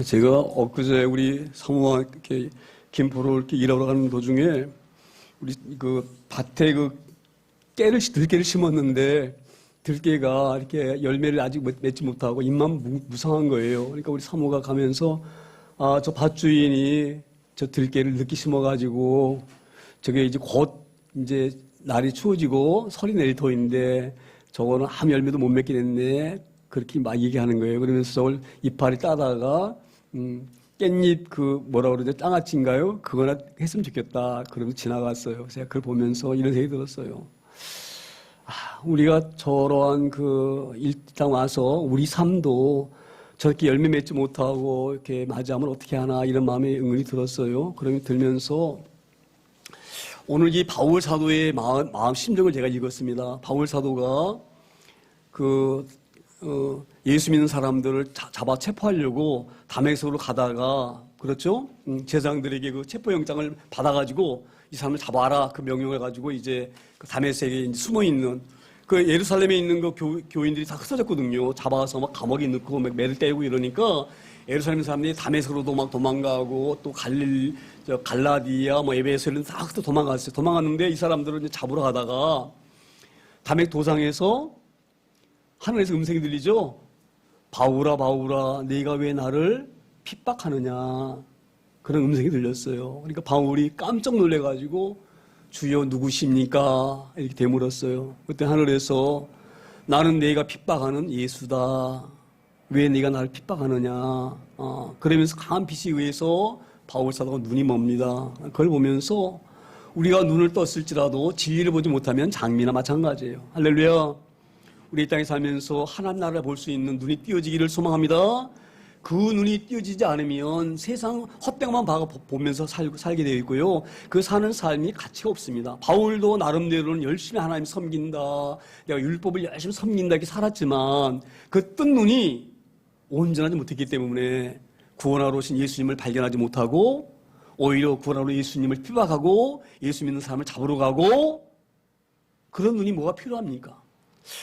제가 엊그제 우리 사모와 이렇게 김포로 이렇게 일하러 가는 도중에 우리 그 밭에 들깨를 심었는데 들깨가 이렇게 열매를 아직 맺지 못하고 잎만 무성한 거예요. 그러니까 우리 사모가 가면서 저 밭주인이 저 들깨를 늦게 심어가지고 저게 이제 곧 이제 날이 추워지고 설이 내릴 터인데 저거는 아무 열매도 못 맺게 됐네. 그렇게 막 얘기하는 거예요. 그러면서 저걸 이파리 따다가 깻잎 뭐라 그러죠? 장아찌인가요? 그거나 했으면 좋겠다. 그러면서 지나갔어요. 제가 그걸 보면서 이런 생각이 들었어요. 우리가 저러한 일당 와서 우리 삶도 저렇게 열매 맺지 못하고 이렇게 맞이하면 어떻게 하나 이런 마음에 은근히 들었어요. 그러면 들면서 오늘 이 바울 사도의 마음 심정을 제가 읽었습니다. 바울 사도가 예수 믿는 사람들을 잡아 체포하려고 다메섹으로 가다가 그렇죠? 제사장들에게 그 체포영장을 받아가지고 이 사람을 잡아라 그 명령을 가지고 이제 다메섹에 숨어 있는 예루살렘에 있는 교인들이 다 흩어졌거든요. 잡아서 막 감옥에 넣고 막 매를 때리고 이러니까 예루살렘 사람들이 다메섹으로도 막 도망가고 또 갈라디아 에베소를 다 도망갔어요. 도망갔는데 이 사람들을 이제 잡으러 가다가 다메섹 도상에서 하늘에서 음성이 들리죠. 바울아 바울아 네가 왜 나를 핍박하느냐 그런 음성이 들렸어요. 그러니까 바울이 깜짝 놀래가지고 주여 누구십니까 이렇게 되물었어요. 그때 하늘에서 나는 네가 핍박하는 예수다. 왜 네가 나를 핍박하느냐. 그러면서 강한 빛에 의해서 바울 사도가 눈이 멉니다. 그걸 보면서 우리가 눈을 떴을지라도 진리를 보지 못하면 장미나 마찬가지예요. 할렐루야. 우리 이 땅에 살면서 하나님 나라를 볼 수 있는 눈이 띄어지기를 소망합니다. 그 눈이 띄어지지 않으면 세상 헛되만 보면서 살게 되어 있고요. 그 사는 삶이 가치가 없습니다. 바울도 나름대로는 열심히 하나님 섬긴다. 내가 율법을 열심히 섬긴다 이렇게 살았지만 그 뜬 눈이 온전하지 못했기 때문에 구원하러 오신 예수님을 발견하지 못하고 오히려 구원하러 예수님을 핍박하고 예수 믿는 사람을 잡으러 가고 그런 눈이 뭐가 필요합니까?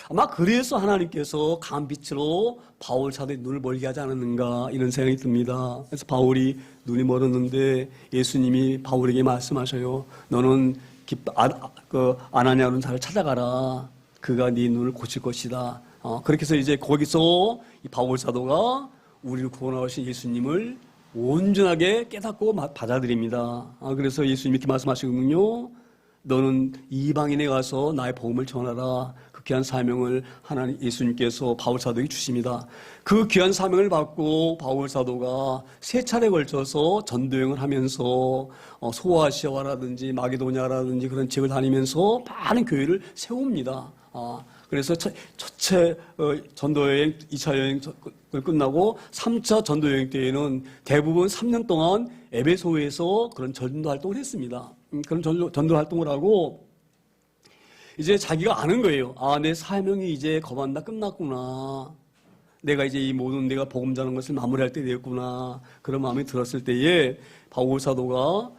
아마 그래서 하나님께서 강한 빛으로 바울 사도의 눈을 멀게 하지 않았는가 이런 생각이 듭니다. 그래서 바울이 눈이 멀었는데 예수님이 바울에게 말씀하셔요. 너는 아나니아라는 사람을 찾아가라. 그가 네 눈을 고칠 것이다. 그렇게 해서 이제 거기서 이 바울 사도가 우리를 구원하신 예수님을 온전하게 깨닫고 받아들입니다. 그래서 예수님이 이렇게 말씀하시거든요. 너는 이방인에 가서 나의 복음을 전하라. 그 귀한 사명을 하나님 예수님께서 바울 사도에게 주십니다. 그 귀한 사명을 받고 바울 사도가 세 차례 걸쳐서 전도여행을 하면서 소아시아라든지 마게도냐라든지 그런 지역을 다니면서 많은 교회를 세웁니다. 그래서 첫째 전도여행, 2차 여행을 끝나고 3차 전도여행 때에는 대부분 3년 동안 에베소에서 그런 전도 활동을 했습니다. 그런 전도 활동을 하고 이제 자기가 아는 거예요. 내 사명이 이제 거만다 끝났구나. 내가 이제 이 모든 내가 복음 전하는 것을 마무리할 때 되었구나. 그런 마음이 들었을 때에 바울 사도가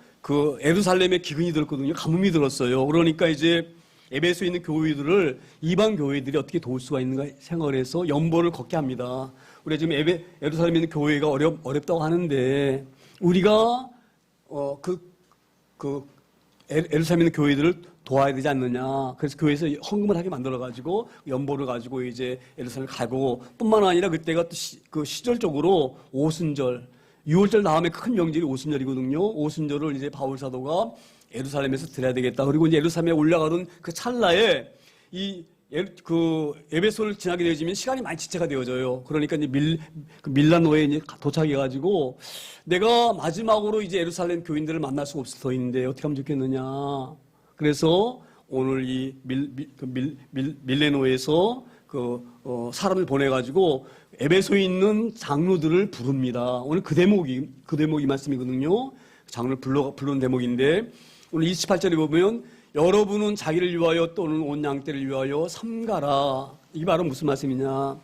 예루살렘에 기근이 들었거든요. 가뭄이 들었어요. 그러니까 이제 에베소에 있는 교회들을 이방 교회들이 어떻게 도울 수가 있는가 생각을 해서 연보를 걷게 합니다. 우리가 지금 예루살렘에 있는 교회가 어렵다고 하는데 우리가 예루살렘에 있는 교회들을 도와야 되지 않느냐. 그래서 교회에서 헌금을 하게 만들어가지고 연보를 가지고 이제 예루살렘을 가고 뿐만 아니라 그때가 또 시절적으로 오순절, 6월절 다음에 큰 명절이 오순절이거든요. 오순절을 이제 바울 사도가 예루살렘에서 드려야 되겠다. 그리고 이제 예루살렘에 올라가던 그 찰나에 에베소를 지나게 되어지면 시간이 많이 지체가 되어져요. 그러니까 이제 밀라노에 이제 도착해가지고 내가 마지막으로 이제 예루살렘 교인들을 만날 수가 없을 터인데 어떻게 하면 좋겠느냐. 그래서 오늘 이 밀레노에서 사람을 보내가지고 에베소에 있는 장로들을 부릅니다. 오늘 그 대목이 말씀이거든요. 장로를 부르는 대목인데 오늘 28절에 보면 여러분은 자기를 위하여 또는 온 양떼를 위하여 삼가라. 이게 바로 무슨 말씀이냐.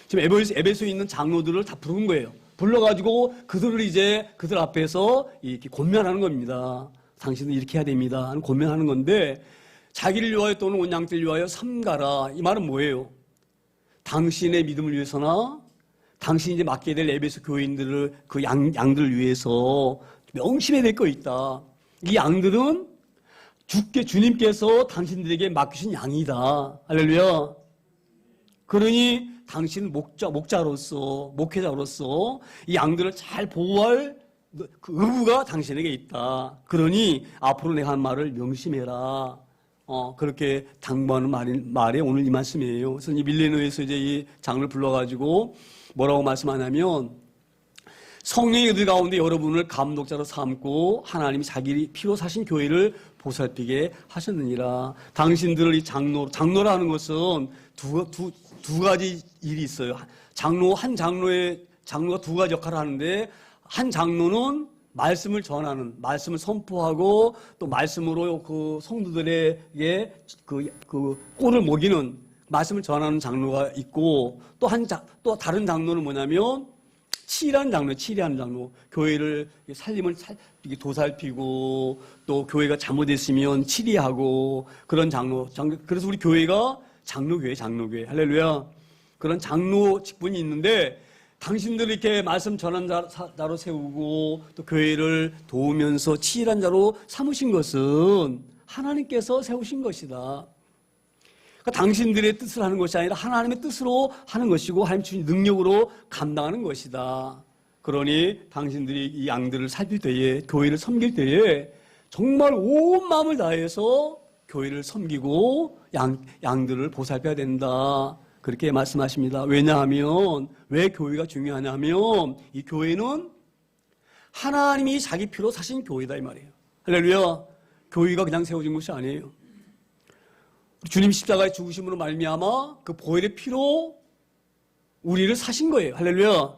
지금 에베소에 있는 장로들을 다 부른 거예요. 불러가지고 그들 앞에서 이렇게 권면하는 겁니다. 당신은 이렇게 해야 됩니다. 하는 권면하는 건데 자기를 위하여 또는 온 양떼를 위하여 삼가라. 이 말은 뭐예요? 당신의 믿음을 위해서나 당신이 이제 맡게 될 에베소 교인들을 그 양들을 위해서 명심해야 될 거 있다. 이 양들은 주님께서 당신들에게 맡기신 양이다. 할렐루야. 그러니 당신은 목회자로서 이 양들을 잘 보호할 그 의무가 당신에게 있다. 그러니 앞으로 내가 한 말을 명심해라. 그렇게 당부하는 말이 오늘 이 말씀이에요. 그래서 이 밀레노에서 이제 이 장로를 불러가지고 뭐라고 말씀하냐면, 성령의 의들 가운데 여러분을 감독자로 삼고 하나님이 자기 피로 사신 교회를 보살피게 하셨느니라. 당신들을 이 장로라는 것은 두 가지 일이 있어요. 장로가 두 가지 역할을 하는데, 한 장로는 말씀을 전하는, 말씀을 선포하고 또 말씀으로 그 성도들에게 그 꼴을 먹이는 말씀을 전하는 장로가 있고, 또 다른 장로는 뭐냐면 치리하는 장로. 교회를 살림을 도살피고 또 교회가 잘못됐으면 치리하고 그런 장로. 그래서 우리 교회가 장로교회. 할렐루야. 그런 장로 직분이 있는데, 당신들을 이렇게 말씀 전한 자로 세우고 또 교회를 도우면서 치일한 자로 삼으신 것은 하나님께서 세우신 것이다. 그러니까 당신들의 뜻을 하는 것이 아니라 하나님의 뜻으로 하는 것이고 하나님 주신 능력으로 감당하는 것이다. 그러니 당신들이 이 양들을 살필 때에, 교회를 섬길 때에 정말 온 마음을 다해서 교회를 섬기고 양들을 보살펴야 된다. 그렇게 말씀하십니다. 왜냐하면, 왜 교회가 중요하냐면, 이 교회는 하나님이 자기 피로 사신 교회다 이 말이에요. 할렐루야. 교회가 그냥 세워진 것이 아니에요. 주님 십자가의 죽으심으로 말미암아 그 보혈의 피로 우리를 사신 거예요. 할렐루야.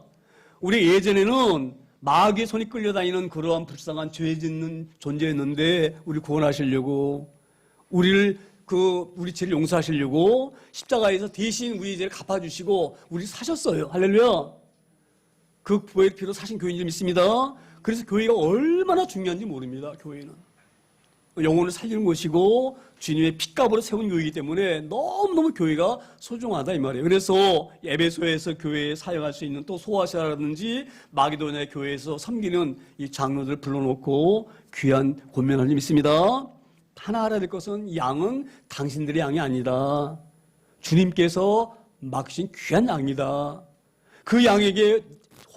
우리 예전에는 마귀의 손이 끌려다니는 그러한 불쌍한 죄 짓는 존재였는데, 우리 구원하시려고, 우리 죄를 용서하시려고 십자가에서 대신 우리 죄를 갚아주시고 우리 사셨어요. 할렐루야. 그 보혈 피로 사신 교인들 믿습니다. 그래서 교회가 얼마나 중요한지 모릅니다. 교회는 영혼을 살리는 것이고 주님의 핏값으로 세운 교회이기 때문에 너무너무 교회가 소중하다 이 말이에요. 그래서 에베소에서 교회에 사용할 수 있는 또 소아시아라든지 마게도냐 교회에서 섬기는 이 장로들 불러놓고 귀한 권면하는 믿습니다. 하나 알아야 될 것은, 양은 당신들의 양이 아니다. 주님께서 맡기신 귀한 양이다. 그 양에게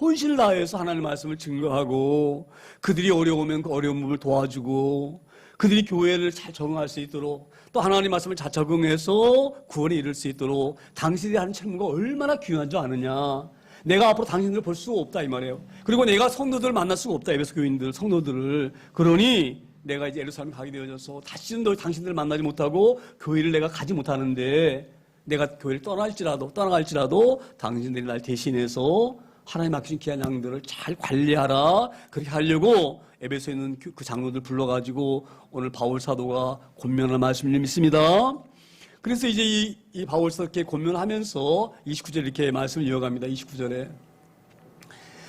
혼신을 다해서 하나님의 말씀을 증거하고, 그들이 어려우면 그 어려운 부분을 도와주고, 그들이 교회를 잘 적응할 수 있도록, 또 하나님의 말씀을 잘 적응해서 구원에 이를 수 있도록 당신들이 하는 책무가 얼마나 귀한 줄 아느냐. 내가 앞으로 당신들을 볼 수가 없다 이 말이에요. 그리고 내가 성도들을 만날 수가 없다. 에베소 교인들, 성도들을. 그러니 내가 이제 예루살렘 가게 되어져서 다시는 더 당신들을 만나지 못하고 교회를 내가 가지 못하는데, 내가 교회를 떠나갈지라도 당신들이 날 대신해서 하나님 맡기신 귀한 양들을 잘 관리하라. 그렇게 하려고 에베소에 있는 그 장로들 불러가지고 오늘 바울 사도가 권면할 말씀을 믿습니다. 그래서 이제 이 바울 사도가 이렇게 권면하면서 29절 이렇게 말씀을 이어갑니다. 29절에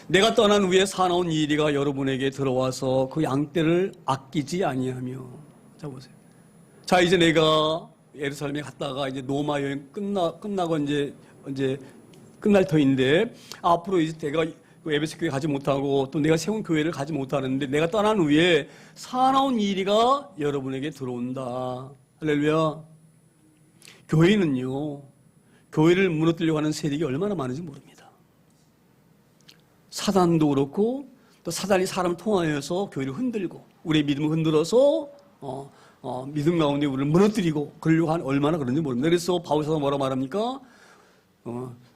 내가 떠난 후에 사나운 이리가 여러분에게 들어와서 그 양떼를 아끼지 아니하며. 자 보세요. 자 이제 내가 예루살렘에 갔다가 이제 로마 여행 끝나고 이제 끝날 터인데, 앞으로 이제 내가 에베소 교회 가지 못하고 또 내가 세운 교회를 가지 못하는데, 내가 떠난 후에 사나운 이리가 여러분에게 들어온다. 할렐루야. 교회는요, 교회를 무너뜨리려고 하는 세력이 얼마나 많은지 모릅니다. 사단도 그렇고, 또 사단이 사람을 통하여서 교회를 흔들고 우리의 믿음을 흔들어서 믿음 가운데 우리를 무너뜨리고 그러려고 하는, 얼마나 그런지 모릅니다. 그래서 바울 사도가 뭐라고 말합니까?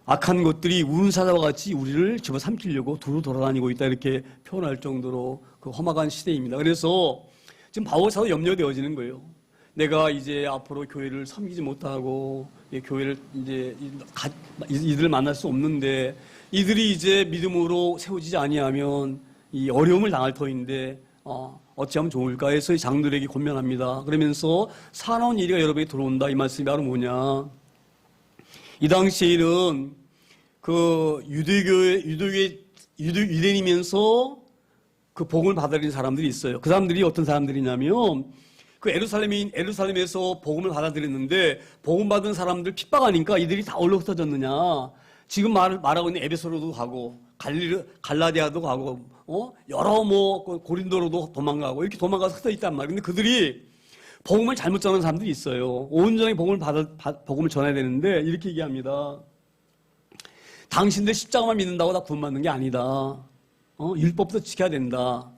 악한 것들이 운사자와 같이 우리를 집어삼키려고 두루 돌아다니고 있다, 이렇게 표현할 정도로 그 험악한 시대입니다. 그래서 지금 바울 사도 염려되어지는 거예요. 내가 이제 앞으로 교회를 섬기지 못하고 교회를 이제 이들을 만날 수 없는데, 이들이 이제 믿음으로 세워지지 아니하면 이 어려움을 당할 터인데 어찌하면 좋을까 해서 이 장로들에게 권면합니다. 그러면서 사나운 이리가 여러분에게 들어온다, 이 말씀이 바로 뭐냐? 이 당시에는 그 유대인이면서 그 복음을 받아들인 사람들이 있어요. 그 사람들이 어떤 사람들이냐면, 그 에루살렘에서 복음을 받아들였는데 복음 받은 사람들 핍박하니까 이들이 다 얼로 흩어졌느냐. 지금 말하고 있는 에베소로도 가고 갈라디아도 가고 여러 고린도로도 도망가고 이렇게 도망가서 흩어 있단 말이에요. 근데 그들이 복음을 잘못 전하는 사람들이 있어요. 온전히 복음을 전해야 되는데 이렇게 얘기합니다. 당신들 십자가만 믿는다고 다 구원받는 게 아니다. 율법도 지켜야 된다.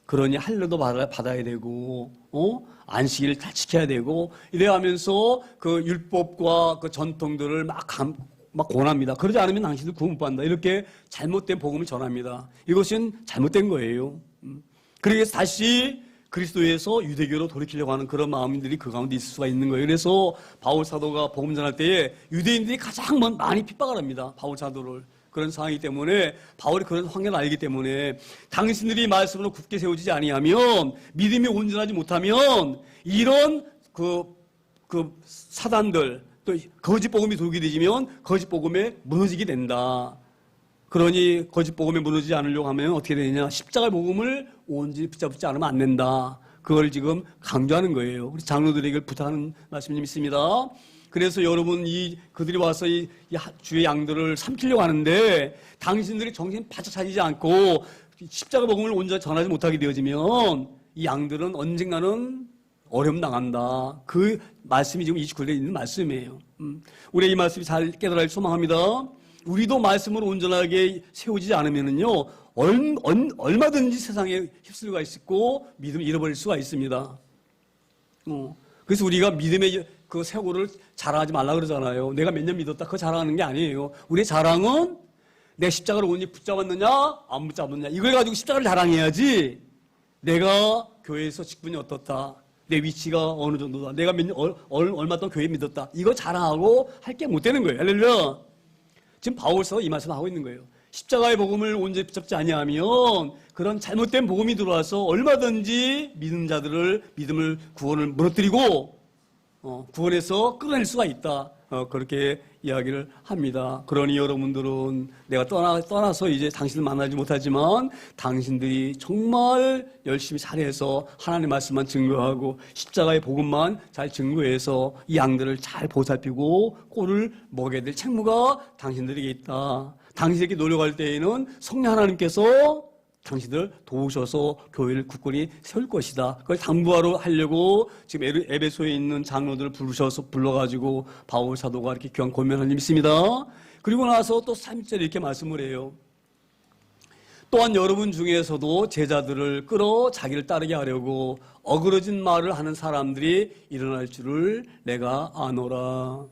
그러니 할례도 받아야 되고, 안식일을 다 지켜야 되고, 이래 하면서 그 율법과 그 전통들을 막 권합니다. 그러지 않으면 당신들 구원 못 받는다. 이렇게 잘못된 복음을 전합니다. 이것은 잘못된 거예요. 그래서 다시 그리스도에서 유대교로 돌이키려고 하는 그런 마음들이 그 가운데 있을 수가 있는 거예요. 그래서 바울 사도가 복음 전할 때에 유대인들이 가장 많이 핍박을 합니다. 바울 사도를. 그런 상황이기 때문에 바울이 그런 환경을 알기 때문에 당신들이 말씀으로 굳게 세워지지 아니하면 믿음이 온전하지 못하면 이런 그 사단들 또 거짓 복음이 돌게 되지면 거짓 복음에 무너지게 된다. 그러니 거짓 복음에 무너지지 않으려고 하면 어떻게 되느냐? 십자가 복음을 온전히 붙잡지 않으면 안 된다. 그걸 지금 강조하는 거예요. 우리 장로들에게 부탁하는 말씀이 있습니다. 그래서 여러분 그들이 와서 이 주의 양들을 삼키려고 하는데 당신들이 정신 바짝 차리지 않고 십자가 복음을 온전히 전하지 못하게 되어지면 이 양들은 언젠가는 어려움 당한다. 그 말씀이 지금 29절에 있는 말씀이에요. 우리 이 말씀이 잘 깨달을 소망합니다. 우리도 말씀을 온전하게 세우지 않으면은요 얼마든지 세상에 휩쓸려가 있고 믿음을 잃어버릴 수가 있습니다. 그래서 우리가 믿음의 그 세고를 자랑하지 말라 그러잖아요. 내가 몇 년 믿었다 그거 자랑하는 게 아니에요. 우리의 자랑은 내 십자가를 온전히 붙잡았느냐 안 붙잡았느냐 이걸 가지고 십자가를 자랑해야지. 내가 교회에서 직분이 어떻다, 내 위치가 어느 정도다, 내가 얼마 동안 교회 믿었다 이거 자랑하고 할 게 못 되는 거예요. 할렐루야. 지금 바울서 이 말씀을 하고 있는 거예요. 십자가의 복음을 온전히 붙잡지 아니하면 그런 잘못된 복음이 들어와서 얼마든지 믿는 자들을 믿음을 구원을 무너뜨리고 구원에서 끌어낼 수가 있다. 그렇게 이야기를 합니다. 그러니 여러분들은 내가 떠나서 이제 당신을 만나지 못하지만 당신들이 정말 열심히 잘해서 하나님의 말씀만 증거하고 십자가의 복음만 잘 증거해서 이 양들을 잘 보살피고 꼴을 먹여야 될 책무가 당신들에게 있다. 당신에게 노력할 때에는 성령 하나님께서 당신들 도우셔서 교회를 굳건히 세울 것이다. 그걸 당부하러 하려고 지금 에베소에 있는 장로들을 불러가지고 바울 사도가 이렇게 귀한 권면을 믿습니다. 그리고 나서 또 3절에 이렇게 말씀을 해요. 또한 여러분 중에서도 제자들을 끌어 자기를 따르게 하려고 어그러진 말을 하는 사람들이 일어날 줄을 내가 아노라.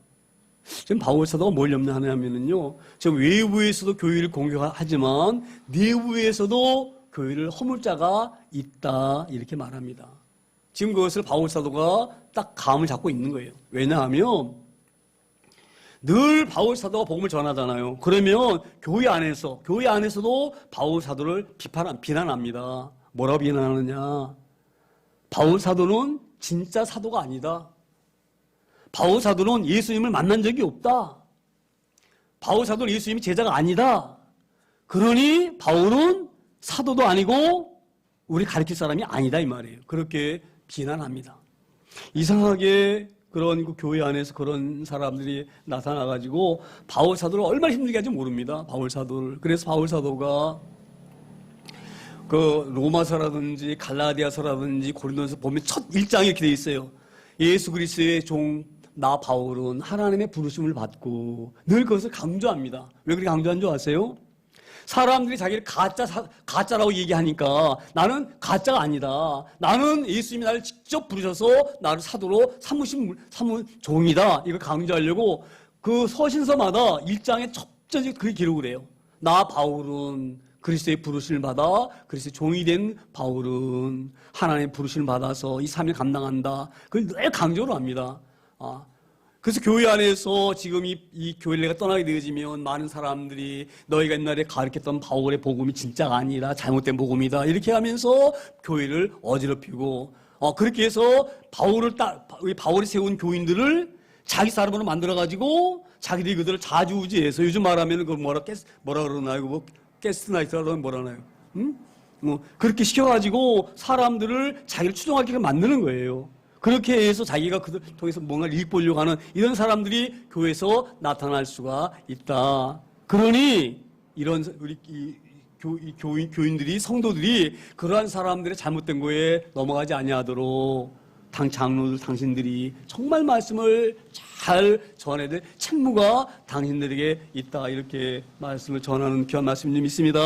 지금 바울 사도가 뭘 염려하냐면요. 지금 외부에서도 교회를 공격하지만 내부에서도 교회를 허물 자가 있다. 이렇게 말합니다. 지금 그것을 바울 사도가 딱 감을 잡고 있는 거예요. 왜냐하면 늘 바울 사도가 복음을 전하잖아요. 그러면 교회 안에서도 바울 사도를 비난합니다. 뭐라고 비난하느냐? 바울 사도는 진짜 사도가 아니다. 바울 사도는 예수님을 만난 적이 없다. 바울 사도는 예수님이 제자가 아니다. 그러니 바울은 사도도 아니고 우리 가르칠 사람이 아니다 이 말이에요. 그렇게 비난합니다. 이상하게 그런 그 교회 안에서 그런 사람들이 나타나가지고 바울 사도를 얼마나 힘들게 하는지 모릅니다. 바울 사도를. 그래서 바울 사도가 그 로마서라든지 갈라디아서라든지 고린도서 보면 첫 1장에 이렇게 돼 있어요. 예수 그리스도의 종 나 바울은 하나님의 부르심을 받고 늘 그것을 강조합니다. 왜 그렇게 강조한 줄 아세요? 사람들이 자기를 가짜라고 얘기하니까 나는 가짜가 아니다. 나는 예수님이 나를 직접 부르셔서 나를 사도로 삼은 종이다. 이걸 강조하려고 그 서신서마다 1장에 첩전이 그렇게 기록을 해요. 나 바울은 그리스도의 부르심을 받아 그리스도의 종이 된 바울은 하나님의 부르심을 받아서 이 삶을 감당한다. 그걸 늘 강조를 합니다. 그래서 교회 안에서 지금 이 교회를 내가 떠나게 되어지면 많은 사람들이 너희가 옛날에 가르쳤던 바울의 복음이 진짜가 아니라 잘못된 복음이다. 이렇게 하면서 교회를 어지럽히고 그렇게 해서 바울이 세운 교인들을 자기 사람으로 만들어가지고 자기들이 그들을 좌지우지해서 요즘 말하면 그 뭐라 그러나요? 뭐 게스트나이트라고 뭐라나요? 그렇게 시켜가지고 사람들을 자기를 추종하게 만드는 거예요. 그렇게 해서 자기가 그들 통해서 뭔가를 일보려고 하는 이런 사람들이 교회에서 나타날 수가 있다. 그러니 이런 우리 교인들이 성도들이 그러한 사람들의 잘못된 거에 넘어가지 아니하도록 장로들 당신들이 정말 말씀을 잘 전해야 될 책무가 당신들에게 있다, 이렇게 말씀을 전하는 귀한 말씀이 있습니다.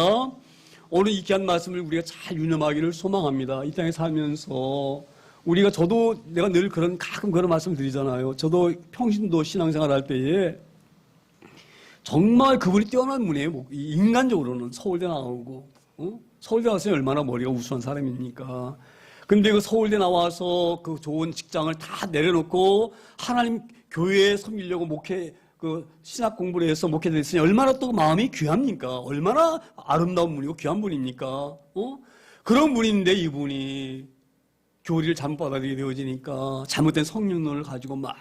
오늘 이 귀한 말씀을 우리가 잘 유념하기를 소망합니다. 이 땅에 살면서 내가 늘 가끔 그런 말씀 드리잖아요. 저도 평신도 신앙생활 할 때에 정말 그분이 뛰어난 분이에요. 인간적으로는 서울대 나오고, 서울대 나왔으니 얼마나 머리가 우수한 사람입니까? 근데 그 서울대 나와서 그 좋은 직장을 다 내려놓고 하나님 교회에 섬기려고 신학 공부를 해서 목회됐으니 얼마나 또 마음이 귀합니까? 얼마나 아름다운 분이고 귀한 분입니까? 그런 분인데 이분이 교리를 잘못 받아들이게 되어지니까 잘못된 성령론을 가지고 막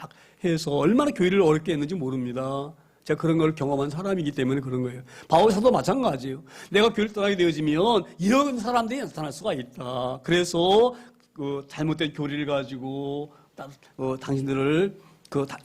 해서 얼마나 교회를 어렵게 했는지 모릅니다. 제가 그런 걸 경험한 사람이기 때문에 그런 거예요. 바울 사도 마찬가지예요. 내가 교회를 떠나게 되어지면 이런 사람들이 나타날 수가 있다. 그래서 그 잘못된 교리를 가지고 당신들을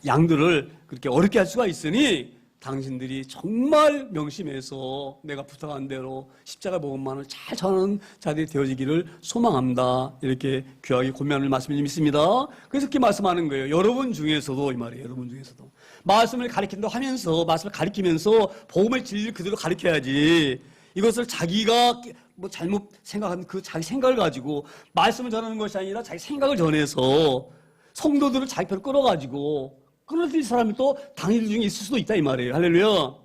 양들을 그렇게 어렵게 할 수가 있으니 당신들이 정말 명심해서 내가 부탁한 대로 십자가 복음만을 잘 전하는 자들이 되어지기를 소망합니다. 이렇게 귀하게 권면하는 말씀이 좀 있습니다. 그래서 이렇게 말씀하는 거예요. 여러분 중에서도, 이 말이에요. 여러분 중에서도 말씀을 가르친다고 하면서 말씀을 가르치면서 복음의 진리를 그대로 가르쳐야지, 이것을 자기가 잘못 생각한 자기 생각을 가지고 말씀을 전하는 것이 아니라 자기 생각을 전해서 성도들을 자기 편으로 끌어가지고 끊어질 사람이 또 당신들 중에 있을 수도 있다, 이 말이에요. 할렐루야.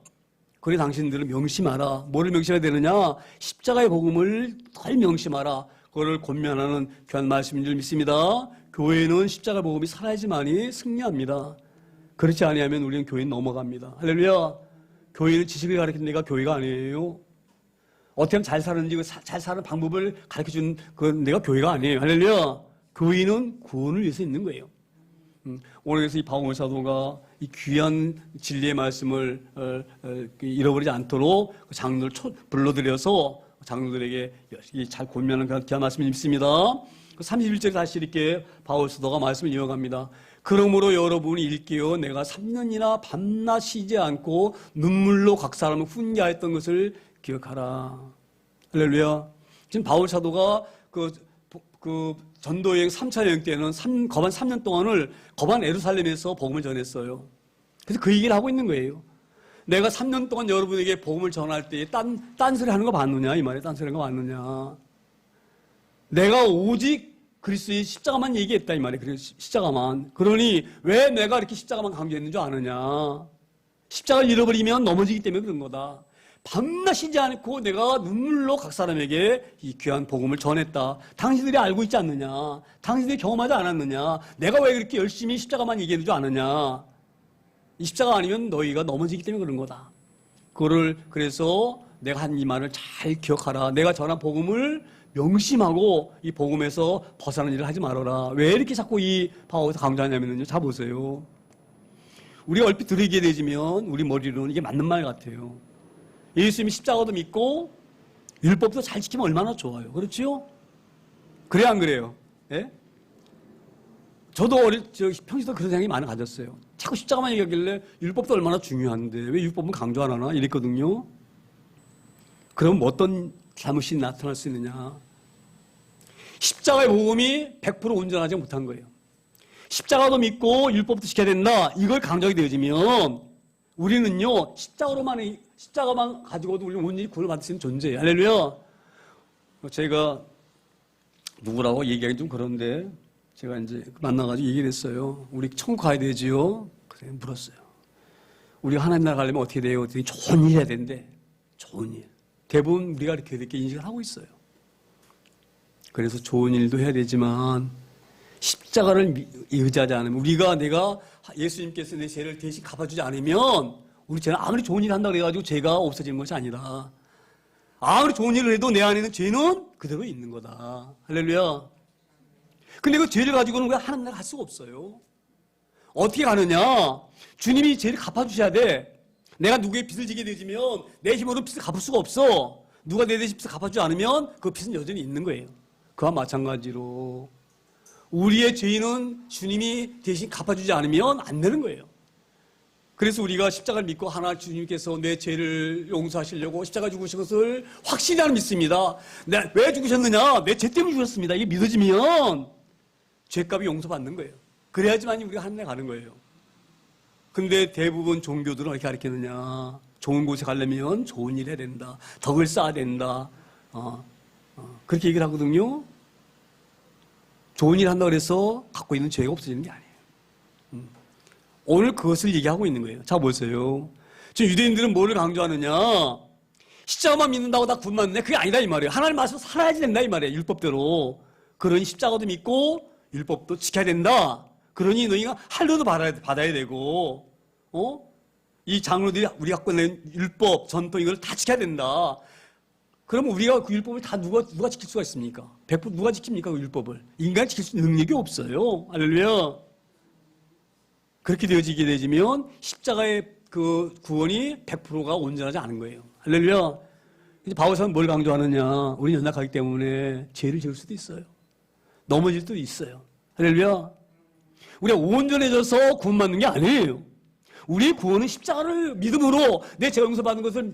그래 당신들은 명심하라. 뭐를 명심해야 되느냐? 십자가의 복음을 덜 명심하라. 그거를 권면하는 귀한 말씀인 줄 믿습니다. 교회는 십자가 복음이 살아야지만이 승리합니다. 그렇지 아니하면 우리는 교회는 넘어갑니다. 할렐루야. 교회는 지식을 가르치는 데가 교회가 아니에요. 어떻게 하면 잘 사는지 잘 사는 방법을 가르쳐주는 그건 내가 교회가 아니에요. 할렐루야. 교회는 구원을 위해서 있는 거예요. 오늘 그래서 이 바울 사도가 이 귀한 진리의 말씀을 잃어버리지 않도록 장로들 불러들여서 장로들에게 잘 권면하는 그런 귀한 말씀이 있습니다. 31절에 다시 이렇게 바울 사도가 말씀을 이어갑니다. 그러므로 여러분이 일깨어 내가 3년이나 밤낮 쉬지 않고 눈물로 각 사람을 훈계하였던 것을 기억하라. 할렐루야. 지금 바울 사도가 그 전도여행 3차 여행 때는 거반 3년 동안을 거반 예루살렘에서 복음을 전했어요. 그래서 그 얘기를 하고 있는 거예요. 내가 3년 동안 여러분에게 복음을 전할 때 딴소리 하는 거 맞느냐, 이 말이에요. 딴소리 하는 거 맞느냐. 내가 오직 그리스도의 십자가만 얘기했다, 이 말이에요. 십자가만. 그러니 왜 내가 이렇게 십자가만 강조했는 줄 아느냐. 십자가를 잃어버리면 넘어지기 때문에 그런 거다. 밤낮 쉬지 않고 내가 눈물로 각 사람에게 이 귀한 복음을 전했다. 당신들이 알고 있지 않느냐? 당신들이 경험하지 않았느냐? 내가 왜 그렇게 열심히 십자가만 얘기했는 줄 아느냐? 이 십자가 아니면 너희가 넘어지기 때문에 그런 거다. 그래서 내가 한 이 말을 잘 기억하라. 내가 전한 복음을 명심하고 이 복음에서 벗어나는 일을 하지 말아라. 왜 이렇게 자꾸 이 바울에서 강조하냐면요. 자 보세요. 우리가 얼핏 들으게 되지면 우리 머리로는 이게 맞는 말 같아요. 예수님이 십자가도 믿고 율법도 잘 지키면 얼마나 좋아요. 그렇지요? 그래 안 그래요? 예? 저도 평소에 그런 생각이 많이 가졌어요. 자꾸 십자가만 얘기하길래 율법도 얼마나 중요한데 왜 율법은 강조 안 하나 이랬거든요. 그럼 어떤 잘못이 나타날 수 있느냐? 십자가의 복음이 100% 온전하지 못한 거예요. 십자가도 믿고 율법도 지켜야 된다. 이걸 강조하게 되어지면 우리는요 십자가만 가지고도 우리는 온전히 구원을 받을 수 있는 존재예요. 할렐루야. 제가 누구라고 얘기하기 좀 그런데 제가 이제 만나가지고 얘기를 했어요. 우리 천국 가야 되지요? 그래 물었어요. 우리가 하나님 나라 가려면 어떻게 돼요? 어떻게 좋은 일 해야 된대. 좋은 일. 대부분 우리가 그렇게 인식을 하고 있어요. 그래서 좋은 일도 해야 되지만 십자가를 의지하지 않으면 내가 예수님께서 내 죄를 대신 갚아주지 않으면 우리 죄는 아무리 좋은 일을 한다고 해가지고 죄가 없어지는 것이 아니라 아무리 좋은 일을 해도 내 안에 있는 죄는 그대로 있는 거다. 할렐루야. 근데 그 죄를 가지고는 왜 하나님 나라 갈 수가 없어요. 어떻게 가느냐. 주님이 죄를 갚아주셔야 돼. 내가 누구의 빚을 지게 되지면 내 힘으로 빚을 갚을 수가 없어. 누가 내 대신 빚을 갚아주지 않으면 그 빚은 여전히 있는 거예요. 그와 마찬가지로 우리의 죄는 주님이 대신 갚아주지 않으면 안 되는 거예요. 그래서 우리가 십자가를 믿고 하나 주님께서 내 죄를 용서하시려고 십자가 죽으신 것을 확실히 나는 믿습니다. 왜 죽으셨느냐? 내 죄 때문에 죽었습니다. 이게 믿어지면 죄값이 용서받는 거예요. 그래야지만 우리가 하늘에 가는 거예요. 근데 대부분 종교들은 어떻게 가르치느냐? 좋은 곳에 가려면 좋은 일 해야 된다. 덕을 쌓아야 된다. 그렇게 얘기를 하거든요. 좋은 일 한다고 해서 갖고 있는 죄가 없어지는 게 아니에요. 오늘 그것을 얘기하고 있는 거예요. 자, 보세요. 지금 유대인들은 뭐를 강조하느냐? 십자가만 믿는다고 다 구원받네? 그게 아니다 이 말이에요. 하나님 말씀 살아야지 된다 이 말이에요. 율법대로. 그러니 십자가도 믿고 율법도 지켜야 된다. 그러니 너희가 할례도 받아야 되고, 이 장로들이 우리 갖고 있는 율법, 전통 이걸 다 지켜야 된다. 그러면 우리가 그 율법을 다 누가 지킬 수가 있습니까? 100% 누가 지킵니까? 그 율법을. 인간이 지킬 수 있는 능력이 없어요. 할렐루야. 그렇게 되어지게 되면 십자가의 그 구원이 100%가 온전하지 않은 거예요. 할렐루야. 이제 바울사는 뭘 강조하느냐? 우리 연약하기 때문에 죄를 지을 수도 있어요. 넘어질 수도 있어요. 할렐루야. 우리가 온전해져서 구원받는 게 아니에요. 우리의 구원은 십자가를 믿음으로 내 죄 용서받는 것을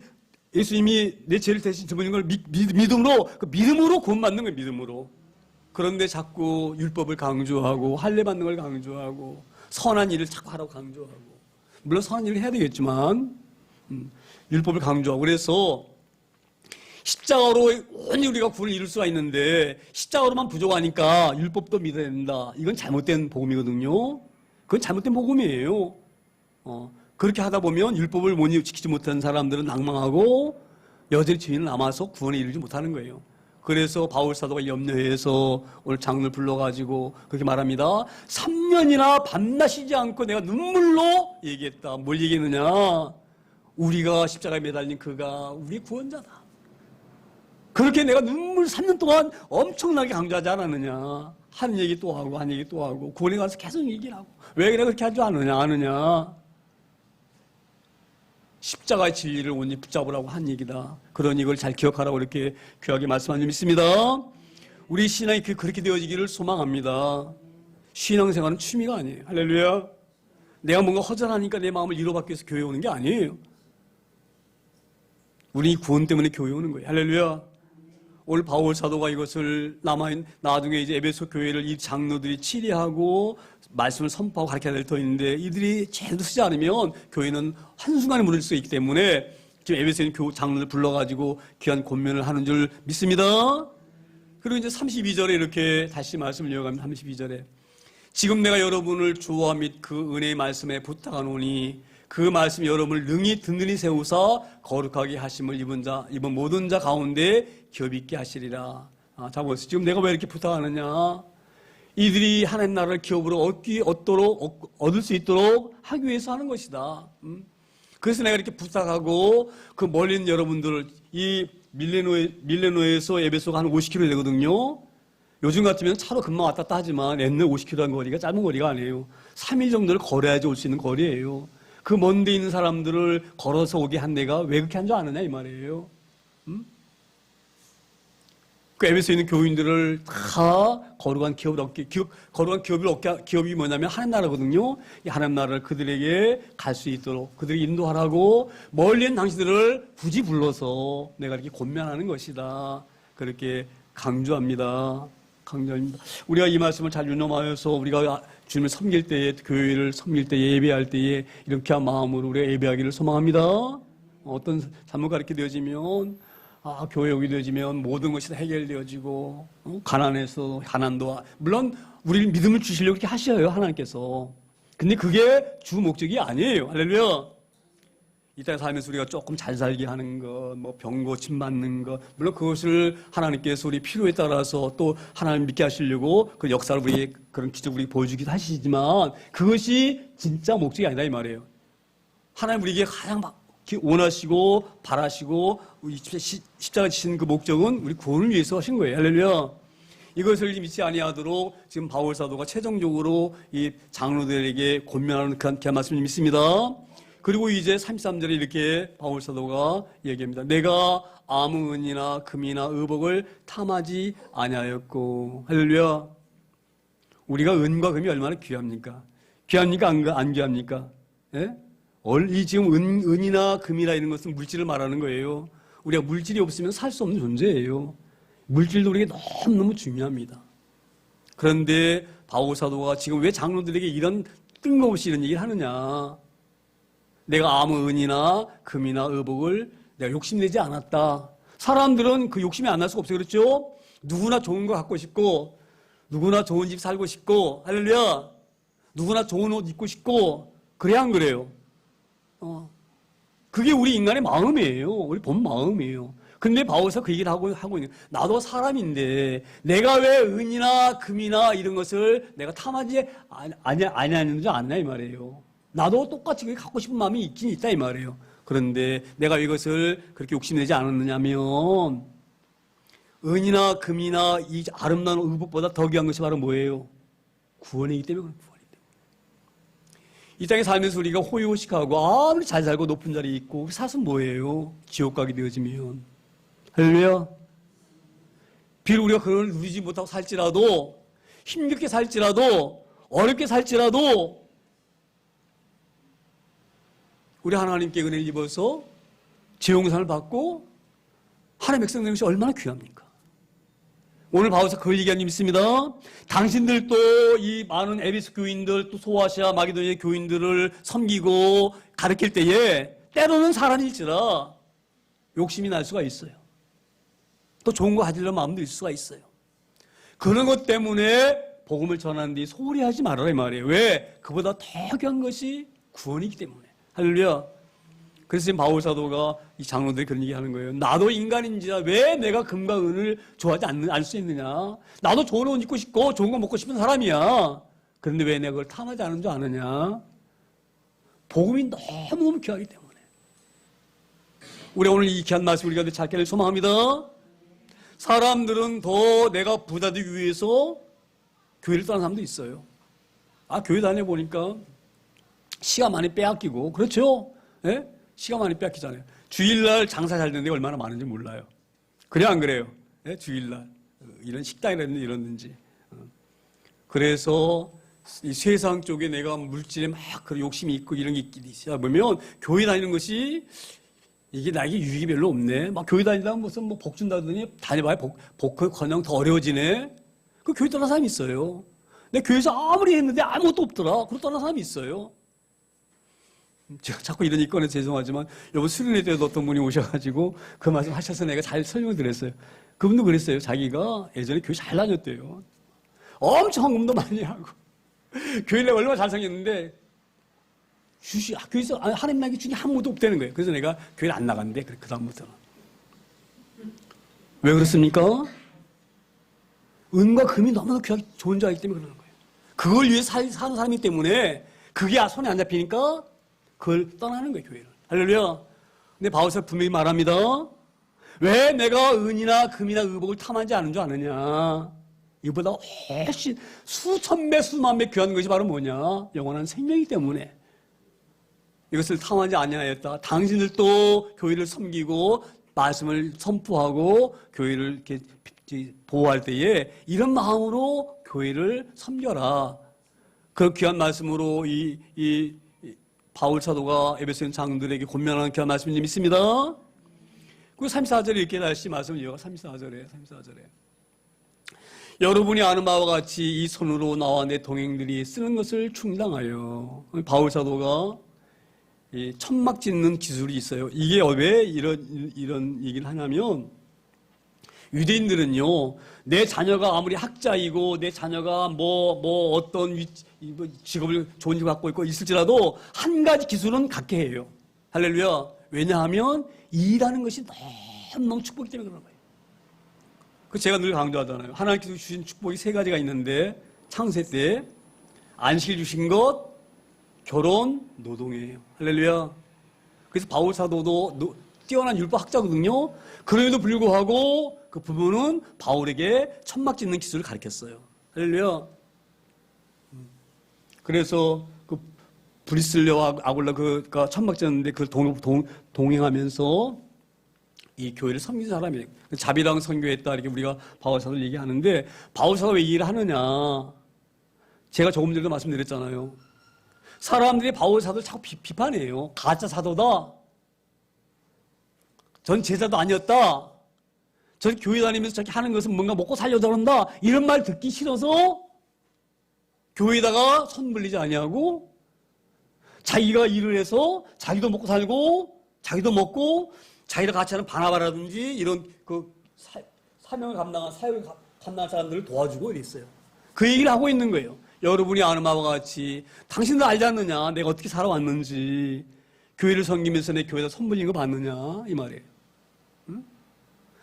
예수님이 내 죄를 대신 져버린 걸 믿음으로 구원받는 거예요. 믿음으로. 그런데 자꾸 율법을 강조하고 할례 받는 걸 강조하고 선한 일을 자꾸 하라고 강조하고, 물론 선한 일을 해야 되겠지만 율법을 강조하고, 그래서 십자가로 온전히 우리가 구원을 이룰 수가 있는데 십자가로만 부족하니까 율법도 믿어야 된다. 이건 잘못된 복음이거든요. 그건 잘못된 복음이에요. 그렇게 하다 보면 율법을 못 지키지 못하는 사람들은 낭망하고 여전히 죄인을 남아서 구원에 이르지 못하는 거예요. 그래서 바울 사도가 염려해서 오늘 장로를 불러가지고 그렇게 말합니다. 3년이나 밤낮 쉬지 않고 내가 눈물로 얘기했다. 뭘 얘기했느냐? 우리가 십자가에 매달린 그가 우리 구원자다. 그렇게 내가 눈물 3년 동안 엄청나게 강조하지 않았느냐? 한 얘기 또 하고 한 얘기 또 하고 구원에 가서 계속 얘기를 하고 왜 내가 그렇게 하지 않느냐? 십자가의 진리를 온전히 붙잡으라고 한 얘기다. 그런 이걸 잘 기억하라고 이렇게 귀하게 말씀한 줄 믿습니다. 우리 신앙이 그렇게 되어지기를 소망합니다. 신앙생활은 취미가 아니에요. 할렐루야. 내가 뭔가 허전하니까 내 마음을 위로받기 위해서 교회 오는 게 아니에요. 우리 구원 때문에 교회 오는 거예요. 할렐루야. 오늘 바울 사도가 이것을 나중에 이제 에베소 교회를 이 장로들이 치리하고 말씀을 선포하고 가르쳐야 될 터인데 이들이 제대로 쓰지 않으면 교회는 한순간에 무너질 수 있기 때문에 지금 에베소에 있는 장로들 불러가지고 귀한 권면을 하는 줄 믿습니다. 그리고 이제 32절에 이렇게 다시 말씀을 이어갑니다. 32절에 지금 내가 여러분을 주와 및 그 은혜의 말씀에 부탁하노니 그 말씀 여러분을 능히 든든히 세우사 거룩하게 하심을 입은 모든 자 가운데 겹 있게 하시리라. 자 보세요. 지금 내가 왜 이렇게 부탁하느냐? 이들이 하나님 나라를 기업으로 얻을 수 있도록 하기 위해서 하는 것이다. 그래서 내가 이렇게 부탁하고 그 멀리 있는 여러분들 이 밀레노에서 에베소가 한 50km 되거든요. 요즘 같으면 차로 금방 왔다 갔다 하지만 옛날 50km라는 거리가 짧은 거리가 아니에요. 3일 정도를 걸어야지 올 수 있는 거리예요. 그 먼 데 있는 사람들을 걸어서 오게 한 내가 왜 그렇게 한 줄 아느냐 이 말이에요. 그 에베소에 있는 교인들을 다 거룩한 기업이 뭐냐면 하나님 나라거든요. 이 하나님 나라를 그들에게 갈 수 있도록 그들이 인도하라고 멀리 있는 당신들을 굳이 불러서 내가 이렇게 권면하는 것이다. 그렇게 강조합니다. 우리가 이 말씀을 잘 유념하여서 우리가 주님을 섬길 때에, 교회를 섬길 때에, 예배할 때에 이렇게 한 마음으로 우리가 예배하기를 소망합니다. 어떤 잘못 가르쳐 되어지면 교회 오게 되어지면 모든 것이 다 해결되어지고 가난해서 가난도 물론 우리를 믿음을 주시려고 그렇게 하셔요 하나님께서. 근데 그게 주 목적이 아니에요. 할렐루야. 이 땅에 살면서 우리가 조금 잘 살게 하는 것, 뭐 병 고침 받는 것, 물론 그것을 하나님께서 우리 필요에 따라서 또 하나님 믿게 하시려고 그 역사를 우리 그런 기적 우리 보여주기도 하시지만 그것이 진짜 목적이 아니다 이 말이에요. 하나님 우리에게 가장 원하시고 바라시고 십자가 지신 그 목적은 우리 구원을 위해서 하신 거예요. 할렐루야. 이것을 믿지 아니하도록 지금 바울 사도가 최종적으로 이 장로들에게 권면하는 그 말씀을 믿습니다. 그리고 이제 33절에 이렇게 바울 사도가 얘기합니다. 내가 아무 은이나 금이나 의복을 탐하지 아니하였고. 할렐루야. 우리가 은과 금이 얼마나 귀합니까? 귀합니까? 안 귀합니까? 예? 이 지금 은이나 금이나 이런 것은 물질을 말하는 거예요. 우리가 물질이 없으면 살 수 없는 존재예요. 물질도 우리에게 너무너무 중요합니다. 그런데 바울 사도가 지금 왜 장로들에게 이런 뜬금없이 이런 얘기를 하느냐. 내가 아무 은이나 금이나 의복을 내가 욕심내지 않았다. 사람들은 그 욕심이 안 날 수가 없어요. 그렇죠? 누구나 좋은 거 갖고 싶고, 누구나 좋은 집 살고 싶고, 할렐루야. 누구나 좋은 옷 입고 싶고, 그래야 안 그래요? 그게 우리 인간의 마음이에요. 우리 본 마음이에요. 근데 바울사 그 얘기를 하고 있는, 나도 사람인데, 내가 왜 은이나 금이나 이런 것을 내가 탐하지 아니하는지 않나, 이 말이에요. 나도 똑같이 그게 갖고 싶은 마음이 있긴 있다, 이 말이에요. 그런데 내가 이것을 그렇게 욕심내지 않았느냐면, 은이나 금이나 이 아름다운 의복보다 더 귀한 것이 바로 뭐예요? 구원이기 때문에 그런 구원이기 때문에. 이 땅에 살면서 우리가 호의호식하고 아무리 잘 살고 높은 자리에 있고 사실 뭐예요? 지옥 가게 되어지면. 할렐루야. 비록 우리가 그걸 누리지 못하고 살지라도, 힘겹게 살지라도, 어렵게 살지라도 우리 하나님께 은혜를 입어서 죄용산을 받고 하나님의 백성 되는 것이 얼마나 귀합니까? 오늘 바울사 그걸 얘기한 게 있습니다. 당신들도 이 많은 에베소 교인들, 또 소아시아 마게도니아 교인들을 섬기고 가르칠 때에 때로는 사람일지라 욕심이 날 수가 있어요. 또 좋은 거 가지려는 마음도 있을 수가 있어요. 그런 것 때문에 복음을 전하는데 소홀히 하지 말아라, 이 말이에요. 왜? 그보다 더 귀한 것이 구원이기 때문에. 할렐루야. 그래서 지금 바울 사도가 이 장로들이 그런 얘기 하는 거예요. 나도 인간인지라 왜 내가 금과 은을 좋아하지 않을 수 있느냐. 나도 좋은 옷 입고 싶고 좋은 거 먹고 싶은 사람이야. 그런데 왜 내가 그걸 탐하지 않은 줄 아느냐. 복음이 너무 귀하기 때문에. 우리 오늘 이 귀한 말씀 우리가 찾기를 소망합니다. 사람들은 더 내가 부자 되기 위해서 교회를 떠난 사람도 있어요. 교회 다녀보니까 시간 많이 빼앗기고, 그렇죠? 예? 시간 많이 빼앗기잖아요. 주일날 장사 잘 되는 데 얼마나 많은지 몰라요. 그래, 안 그래요? 예? 주일날. 이런 식당이라든지 이러는지. 그래서 이 세상 쪽에 내가 물질에 막 그런 욕심이 있고 이런 게 있다 보면 교회 다니는 것이 이게 나에게 유익이 별로 없네. 막 교회 다니다가 무슨 뭐 복 준다더니 다녀봐야 복커녕 더 어려워지네. 그 교회 떠난 사람이 있어요. 내 교회에서 아무리 했는데 아무것도 없더라. 그러고 떠난 사람이 있어요. 제가 자꾸 이런 얘기 꺼내서 죄송하지만 여보 수련회 때도 어떤 분이 오셔가지고 그 말씀 하셔서 내가 잘 설명을 드렸어요. 그분도 그랬어요. 자기가 예전에 교회 잘 다녔대요. 엄청 헌금도 많이 하고 교회 내 얼마나 잘생겼는데 교회에서 하나님 나게 주니 아무도 없다는 거예요. 그래서 내가 교회를 안 나갔는데 그 다음부터는. 왜 그렇습니까? 은과 금이 너무나 귀하게 좋은 자이기 때문에 그러는 거예요. 그걸 위해 사는 사람이기 때문에 그게 손에 안 잡히니까 그걸 떠나는 거예요, 교회를. 할렐루야. 근데 바울사 분명히 말합니다. 왜 내가 은이나 금이나 의복을 탐하지 않은 줄 아느냐. 이보다 훨씬 수천 배, 수만 배 귀한 것이 바로 뭐냐. 영원한 생명이기 때문에. 이것을 탐하지 아니하였다. 당신들도 교회를 섬기고 말씀을 선포하고 교회를 이렇게 보호할 때에 이런 마음으로 교회를 섬겨라. 그 귀한 말씀으로 이 바울 사도가 에베소인 장로들에게 권면하는 귀한 말씀이 있습니다. 그 34절에 이렇게 다시 말씀을 이어가 34절에 여러분이 아는 바와 같이 이 손으로 나와 내 동행들이 쓰는 것을 충당하여. 바울 사도가 이 천막 짓는 기술이 있어요. 이게 왜 이런 얘기를 하냐면 유대인들은요, 내 자녀가 아무리 학자이고 내 자녀가 뭐 어떤 직업을 좋은 직업을 갖고 있고 있을지라도 한 가지 기술은 갖게 해요. 할렐루야. 왜냐하면 일하는 것이 너무 축복이기 때문에 그런 거예요. 그 제가 늘 강조하잖아요. 하나님께서 주신 축복이 세 가지가 있는데 창세 때 안식일 주신 것, 결혼, 노동이에요. 할렐루야. 그래서 바울 사도도 뛰어난 율법 학자거든요. 그럼에도 불구하고 그 부부는 바울에게 천막 짓는 기술을 가르쳤어요. 할렐루야. 그래서 그 브리슬레와 아굴라 그가 천막 짓는데 그걸 동행하면서 이 교회를 섬긴 사람이에요. 자비랑 선교했다 이렇게 우리가 바울 사도를 얘기하는데 바울 사도가 왜 이 일을 하느냐? 제가 조금 전에도 말씀드렸잖아요. 사람들이 바울 사도를 자꾸 비판해요. 가짜 사도다. 전 제자도 아니었다. 전 교회 다니면서 저렇게 하는 것은 뭔가 먹고 살려고 그런다. 이런 말 듣기 싫어서 교회에다가 손 벌리지 아니하고 자기가 일을 해서 자기도 먹고 살고 자기도 먹고 자기랑 같이 하는 바나바라든지 이런 그 사명을 감당한 사역을 감당한 사람들을 도와주고 이랬어요. 그 얘기를 하고 있는 거예요. 여러분이 아는 바와 같이 당신들 알지 않느냐? 내가 어떻게 살아왔는지 교회를 섬기면서 내 교회에다 손 벌린 거 봤느냐? 이 말이에요. 응?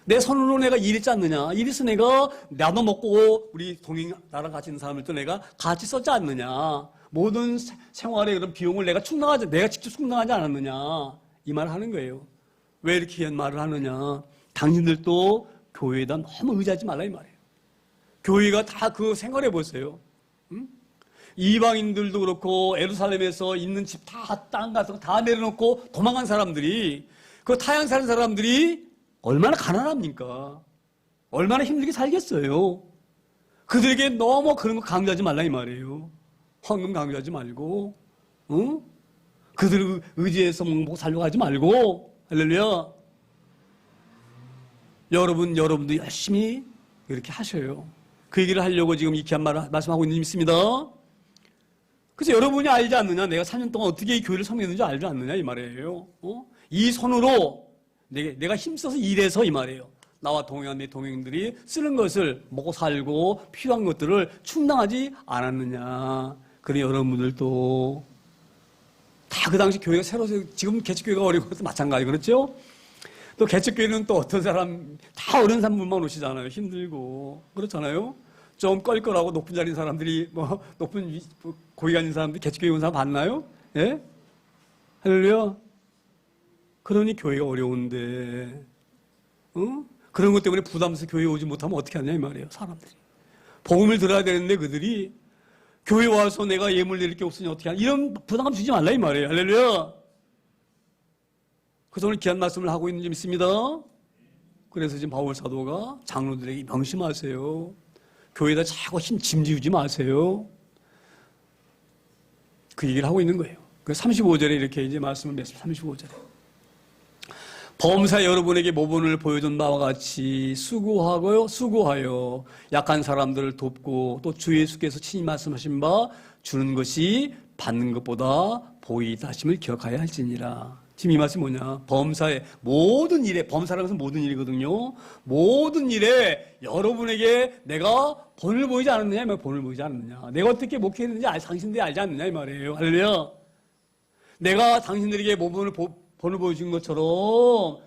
내 손으로 내가 일했지 않느냐? 일해서 내가 나도 먹고 우리 나랑 같이 있는 사람들도 내가 같이 썼지 않느냐? 모든 생활의 그런 비용을 내가 직접 충당하지 않았느냐? 이 말을 하는 거예요. 왜 이렇게 귀한 말을 하느냐? 당신들도 교회에다 너무 의지하지 말라 이 말이에요. 교회가 다 그 생활해 보세요. 응? 이방인들도 그렇고 예루살렘에서 있는 집 다 땅 같은 거 다 내려놓고 도망간 사람들이 그 타향 사는 사람들이 얼마나 가난합니까? 얼마나 힘들게 살겠어요. 그들에게 너무 그런 거 강조하지 말라 이 말이에요. 헌금 강조하지 말고, 응? 그들을 의지해서 먹고 살려고 하지 말고, 할렐루야. 여러분도 열심히 이렇게 하셔요. 그 얘기를 하려고 지금 이 귀한 말을 말씀하고 있는 줄 믿습니다. 그래서 여러분이 알지 않느냐? 내가 4년 동안 어떻게 이 교회를 섬겼는지 알지 않느냐? 이 말이에요. 이 손으로 내가 힘써서 일해서 이 말이에요. 나와 동행한 내 동행들이 쓰는 것을 먹고 살고 필요한 것들을 충당하지 않았느냐. 그래 여러분들도 다 그 당시 교회가 새로 지금 개척교회가 어려운 것도 마찬가지 그렇죠? 또 개척교회는 또 어떤 사람 다 어려운 사람만 오시잖아요. 힘들고 그렇잖아요. 좀 껄껄하고 높은 자리인 사람들이 뭐 높은 고위 가진 사람들이 개척교회 온 사람 봤나요? 예? 할렐루야. 그러니 교회가 어려운데 그런 것 때문에 부담해서 교회에 오지 못하면 어떻게 하냐 이 말이에요. 사람들이 복음을 들어야 되는데 그들이 교회 와서 내가 예물 드릴 게 없으니 어떻게 하냐 이런 부담감 주지 말라 이 말이에요. 할렐루야. 그래서 오늘 귀한 말씀을 하고 있는 줄 믿습니다. 그래서 지금 바울 사도가 장로들에게 명심하세요. 교회에다 자꾸 짐 지우지 마세요. 그 얘기를 하고 있는 거예요. 그 35절에 이렇게 이제 말씀을 맺습니다. 35절에. 범사 여러분에게 모본을 보여준 바와 같이 수고하여 약한 사람들을 돕고 또 주 예수께서 친히 말씀하신 바 주는 것이 받는 것보다 보이다 하심을 기억하여야 할지니라. 지금 이 말씀이 뭐냐? 범사의 모든 일에, 범사라는 것은 모든 일이거든요. 모든 일에 여러분에게 내가 본을 보이지 않았느냐? 본을 보이지 않느냐? 내가 어떻게 목회했는지 당신들이 알지 않느냐? 이 말이에요. 할렐루야. 내가 당신들에게 본을 보여준 것처럼,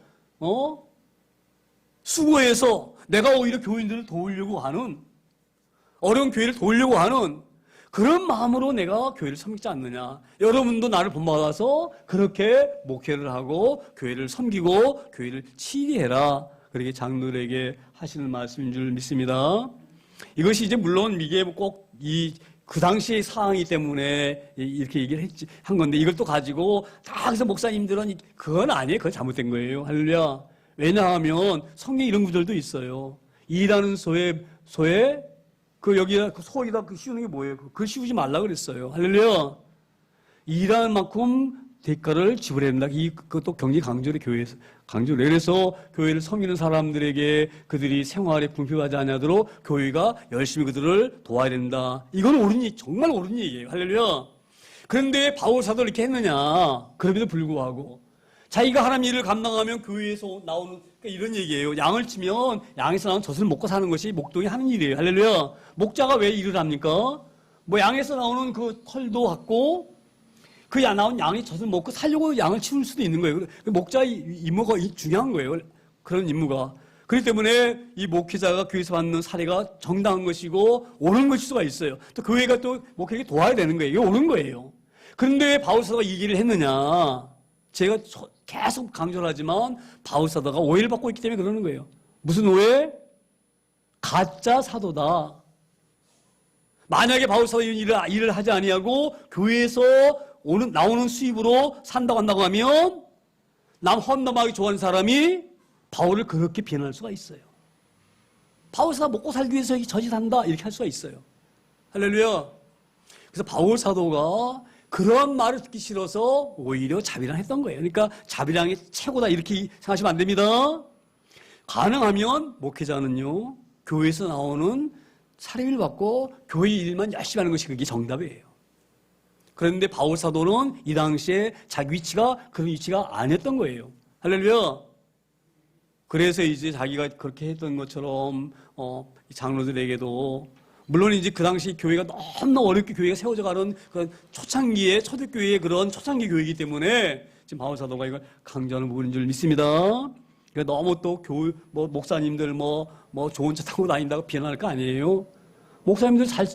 수고해서 내가 오히려 교인들을 도우려고 하는, 어려운 교회를 도우려고 하는 그런 마음으로 내가 교회를 섬기지 않느냐. 여러분도 나를 본받아서 그렇게 목회를 하고 교회를 섬기고 교회를 치리해라. 그렇게 장로들에게 하시는 말씀인 줄 믿습니다. 이것이 이제 물론 이게 꼭 그 당시의 상황이기 때문에 이렇게 얘기를 한 건데 이걸 또 가지고 다 그래서 목사님들은 그건 아니에요. 그건 잘못된 거예요. 할렐루야. 왜냐하면 성경에 이런 구절도 있어요. 일하는 소에 그 여기다 그 소에다 그 씌우는 게 뭐예요? 그걸 씌우지 말라 그랬어요. 할렐루야. 일하는 만큼 대가를 지불해야 된다. 그것도 굉장히 교회에서 강조를. 그래서 교회를 섬기는 사람들에게 그들이 생활에 궁핍하지 않도록 교회가 열심히 그들을 도와야 된다. 이건 정말 옳은 얘기예요. 할렐루야. 그런데 바울 사도 이렇게 했느냐? 그럼에도 불구하고 자기가 하나님 일을 감당하면 교회에서 나오는 이런 얘기예요. 양을 치면 양에서 나온 젖을 먹고 사는 것이 목동이 하는 일이에요. 할렐루야. 목자가 왜 일을 합니까? 뭐 양에서 나오는 그 털도 갖고 그 나온 양의 젖을 먹고 살려고 양을 치울 수도 있는 거예요. 목자의 임무가 중요한 거예요. 그런 임무가. 그렇기 때문에 이 목회자가 교회에서 받는 사례가 정당한 것이고 옳은 것일 수가 있어요. 또 교회가 또 목회에게 도와야 되는 거예요. 이게 옳은 거예요. 그런데 왜 바울 사도가 이 얘기를 했느냐? 제가 계속 강조를 하지만 바울 사도가 오해를 받고 있기 때문에 그러는 거예요. 무슨 오해? 가짜 사도다. 만약에 바울 사도 일을 하지 아니하고 교회에서 나오는 수입으로 산다고 한다고 하면 남 험담하기 좋아하는 사람이 바울을 그렇게 비난할 수가 있어요. 바울 사도가 먹고 살기 위해서 저짓한다 이렇게 할 수가 있어요. 할렐루야. 그래서 바울 사도가 그런 말을 듣기 싫어서 오히려 자비랑 했던 거예요. 그러니까 자비랑이 최고다 이렇게 생각하시면 안 됩니다. 가능하면 목회자는요, 교회에서 나오는 사례를 받고 교회 일만 열심히 하는 것이 그게 정답이에요. 그런데 바울 사도는 이 당시에 자기 위치가 그런 위치가 아니었던 거예요. 할렐루야. 그래서 이제 자기가 그렇게 했던 것처럼 장로들에게도 물론 이제 그 당시 교회가 너무나 어렵게 교회가 세워져 가는 그런 초창기의 초대교회의 그런 초창기 교회이기 때문에 지금 바울 사도가 이걸 강조하는 부분인 줄 믿습니다. 그러니까 너무 또 목사님들 좋은 차 타고 다닌다고 비난할 거 아니에요. 목사님들 잘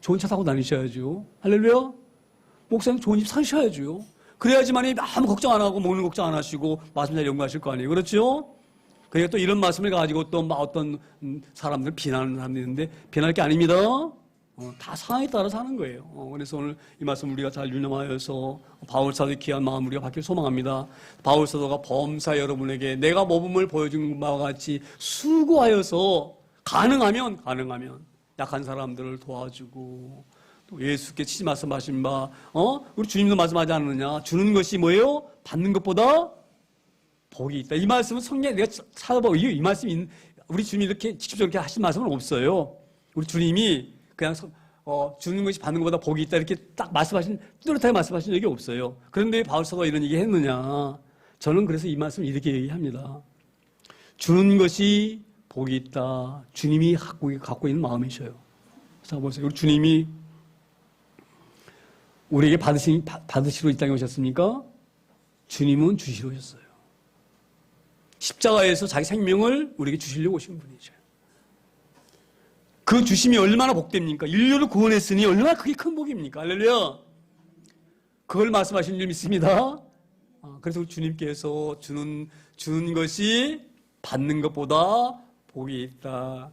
좋은 차 타고 다니셔야죠. 할렐루야. 목사님 좋은 집 사셔야죠. 그래야지만이 아무 걱정 안 하고 먹는 걱정 안 하시고 말씀 잘 연구하실 거 아니에요. 그렇죠? 그러니까 또 이런 말씀을 가지고 또 어떤 사람들 비난하는 사람들이 있는데 비난할 게 아닙니다. 다 상황에 따라서 하는 거예요. 그래서 오늘 이 말씀 우리가 잘 유념하여서 바울 사도의 귀한 마음 우리가 받길 소망합니다. 바울 사도가 범사 여러분에게 내가 모범을 보여준 바와 같이 수고하여서 가능하면 약한 사람들을 도와주고 또 예수께 치지 말씀하신 바 우리 주님도 말씀하지 않느냐. 주는 것이 뭐예요? 받는 것보다 복이 있다. 이 말씀은 성경에 내가 찾아보고 이 말씀이 우리 주님이 이렇게 직접적으로 하신 말씀은 없어요. 우리 주님이 그냥 주는 것이 받는 것보다 복이 있다 이렇게 딱 말씀하신 뚜렷하게 말씀하신 적이 없어요. 그런데 바울 사도가 이런 얘기 했느냐? 저는 그래서 이 말씀을 이렇게 얘기합니다. 주는 것이 복이 있다. 주님이 갖고 있는 마음이셔요. 자 보세요. 우리 주님이 우리에게 받으시러 이 땅에 오셨습니까? 주님은 주시러 오셨어요. 십자가에서 자기 생명을 우리에게 주시려고 오신 분이죠. 그 주심이 얼마나 복됩니까? 인류를 구원했으니 얼마나 그게 큰 복입니까? 할렐루야. 그걸 말씀하시는 줄 믿습니다. 그래서 주님께서 주는 것이 받는 것보다 복이 있다.